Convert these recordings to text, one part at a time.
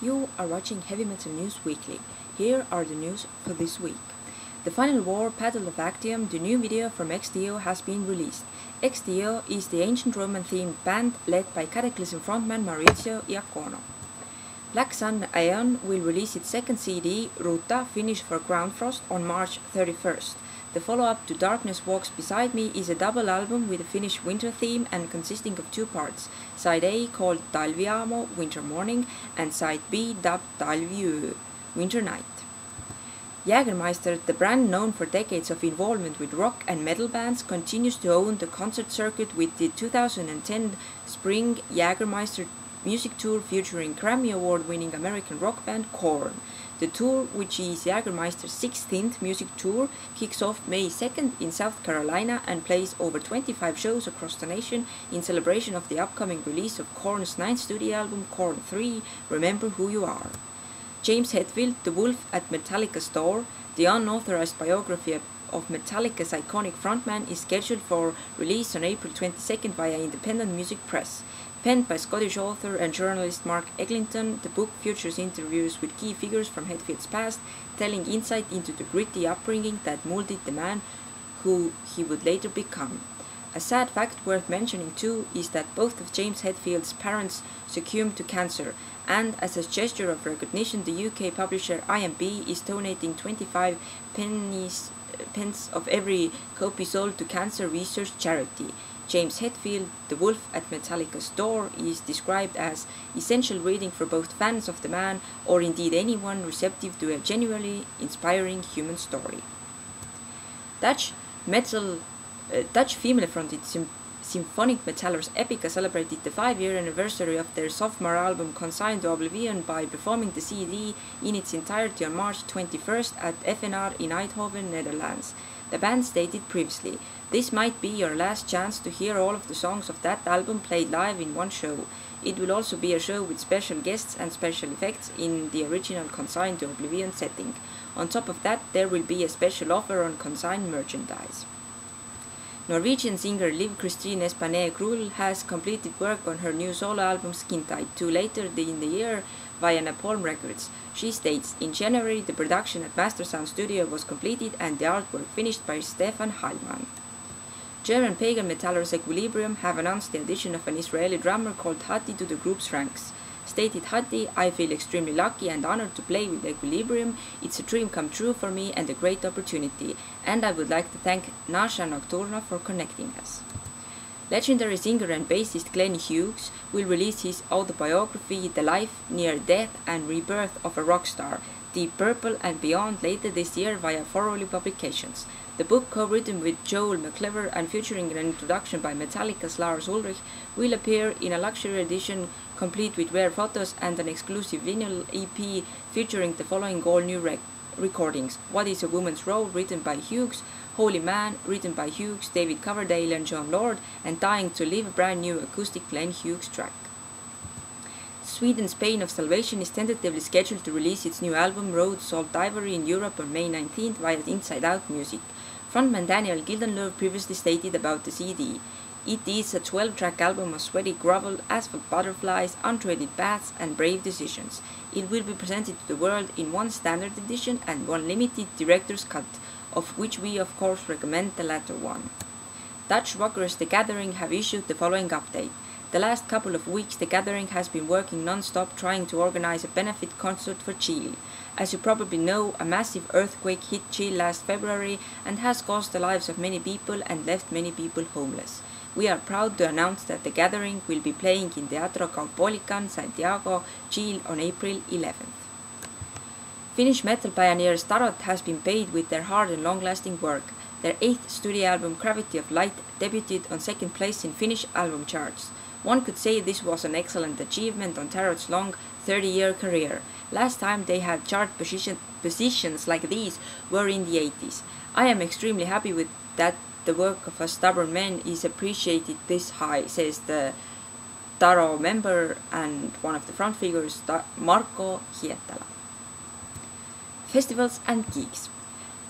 You are watching Heavy Metal News Weekly. Here are the news for this week. The Final War Battle of Actium, the new video from XDO, has been released. XDO is the ancient Roman themed band led by Cataclysm frontman Maurizio Iacono. Black Sun Aeon will release its second CD, Ruta, finished for Groundfrost, on March 31st. The follow-up to Darkness Walks Beside Me is a double album with a Finnish winter theme and consisting of two parts. Side A, called Talviamo, Winter Morning, and Side B, dubbed Talviyö, Winter Night. Jägermeister, the brand known for decades of involvement with rock and metal bands, continues to own the concert circuit with the 2010 Spring Jägermeister music tour featuring Grammy Award-winning American rock band Korn. The tour, which is Jägermeister's 16th music tour, kicks off May 2nd in South Carolina and plays over 25 shows across the nation in celebration of the upcoming release of Korn's 9th studio album, Korn 3, Remember Who You Are. James Hetfield, The Wolf at Metallica's Door, the unauthorized biography of Metallica's iconic frontman, is scheduled for release on April 22nd via Independent Music Press. Penned by Scottish author and journalist Mark Eglinton, the book features interviews with key figures from Hetfield's past, telling insight into the gritty upbringing that molded the man who he would later become. A sad fact worth mentioning too is that both of James Hetfield's parents succumbed to cancer, and as a gesture of recognition, the UK publisher IMB is donating 25 pence of every copy sold to cancer research charity. James Hetfield, The Wolf at Metallica's Door, is described as essential reading for both fans of the man or indeed anyone receptive to a genuinely inspiring human story. Dutch female-fronted symphonic metallers Epica celebrated the 5-year anniversary of their sophomore album Consigned to Oblivion by performing the CD in its entirety on March 21st at FNR in Eindhoven, Netherlands. The band stated previously, "This might be your last chance to hear all of the songs of that album played live in one show. It will also be a show with special guests and special effects in the original Consigned to Oblivion setting. On top of that, there will be a special offer on consigned merchandise." Norwegian singer Liv Christine Espané Grull has completed work on her new solo album Skin Tight 2 later in the year via Napalm Records. She states, "In January, the production at Master Sound Studio was completed and the artwork finished by Stefan Heilmann." German pagan metallers Equilibrium have announced the addition of an Israeli drummer called Hatti to the group's ranks. Stated Hatti, "I feel extremely lucky and honored to play with Equilibrium. It's a dream come true for me and a great opportunity, and I would like to thank Nasha Nocturna for connecting us." Legendary singer and bassist Glenn Hughes will release his autobiography, The Life, Near Death and Rebirth of a Rock Star, Deep Purple and Beyond, later this year via Forley Publications. The book, co-written with Joel McClever and featuring an introduction by Metallica's Lars Ulrich, will appear in a luxury edition complete with rare photos and an exclusive vinyl EP featuring the following all-new recordings: What is a Woman's Role, written by Hughes, Holy Man, written by Hughes, David Coverdale and John Lord, and Dying to Live, a brand new acoustic Glenn Hughes track. Sweden's Pain of Salvation is tentatively scheduled to release its new album Road Salt Ivory in Europe on May 19th via Inside Out Music. Frontman Daniel Gildenlöv previously stated about the CD, "It is a 12-track album of sweaty grovel, asphalt butterflies, untreated baths and brave decisions. It will be presented to the world in one standard edition and one limited director's cut, of which we of course recommend the latter one." Dutch rockers The Gathering have issued the following update. The last couple of weeks, The Gathering has been working non-stop trying to organize a benefit concert for Chile. As you probably know, a massive earthquake hit Chile last February and has cost the lives of many people and left many people homeless. We are proud to announce that The Gathering will be playing in Teatro Caupolicán, Santiago, Chile on April 11th. Finnish metal pioneer Starot has been paid with their hard and long-lasting work. Their 8th studio album Gravity of Light debuted on 2nd place in Finnish album charts. One could say this was an excellent achievement on Tarot's long 30-year career. Last time they had chart positions like these were in the 80s. I am extremely happy with that the work of a stubborn man is appreciated this high, says the Taro member and one of the front figures, Marko Hietala. Festivals and gigs.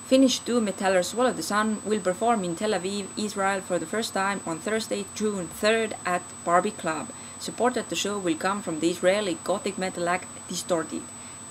Finnish doom metaller Swallow the Sun will perform in Tel Aviv, Israel for the first time on Thursday, June 3rd at Barbie Club. Support at the show will come from the Israeli gothic metal act Distorted.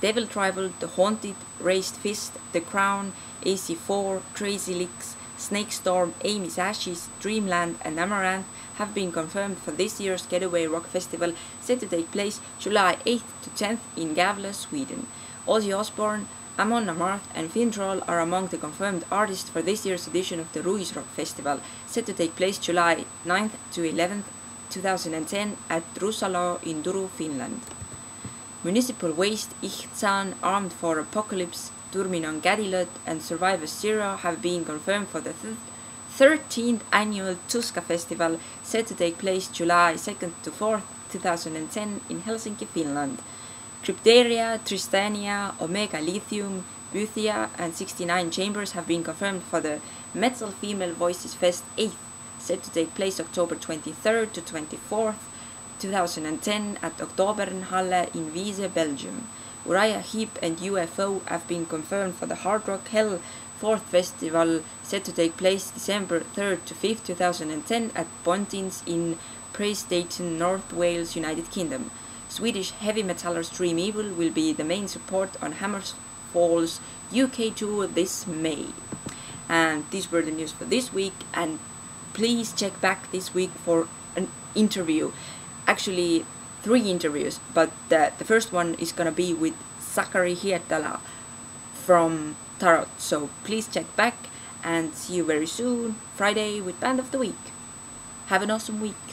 Devil Tribal, The Haunted, Raised Fist, The Crown, AC4, Crazy Licks, Snake Storm, Amy's Ashes, Dreamland and Amaranth have been confirmed for this year's Getaway Rock Festival set to take place July 8th to 10th in Gävle, Sweden. Ozzy Osbourne, Amon Amarth and Finn Troll are among the confirmed artists for this year's edition of the Ruisrock Festival, set to take place July 9th to 11th, 2010 at Rusalo in Turku, Finland. Municipal Waste, Ihtsan, Armed for Apocalypse, Turminon Gadilöt and Survivor Zero have been confirmed for the 13th annual Tuska Festival, set to take place July 2nd to 4th, 2010 in Helsinki, Finland. Crypteria, Tristania, Omega Lithium, Boothia and 69 Chambers have been confirmed for the Metal Female Voices Fest 8th, set to take place October 23rd to 24th, 2010 at Oktoberhalle in Wiese, Belgium. Uriah Heep and UFO have been confirmed for the Hard Rock Hell 4th Festival, set to take place December 3rd to 5th, 2010 at Pontins in Prestatyn, North Wales, United Kingdom. Swedish heavy metallers Dream Evil will be the main support on Hammerfall's UK tour this May. And these were the news for this week, and please check back this week for an interview. Actually, 3 interviews, but the first one is gonna be with Sakari Hietala from Tarot. So please check back and see you very soon, Friday with Band of the Week. Have an awesome week.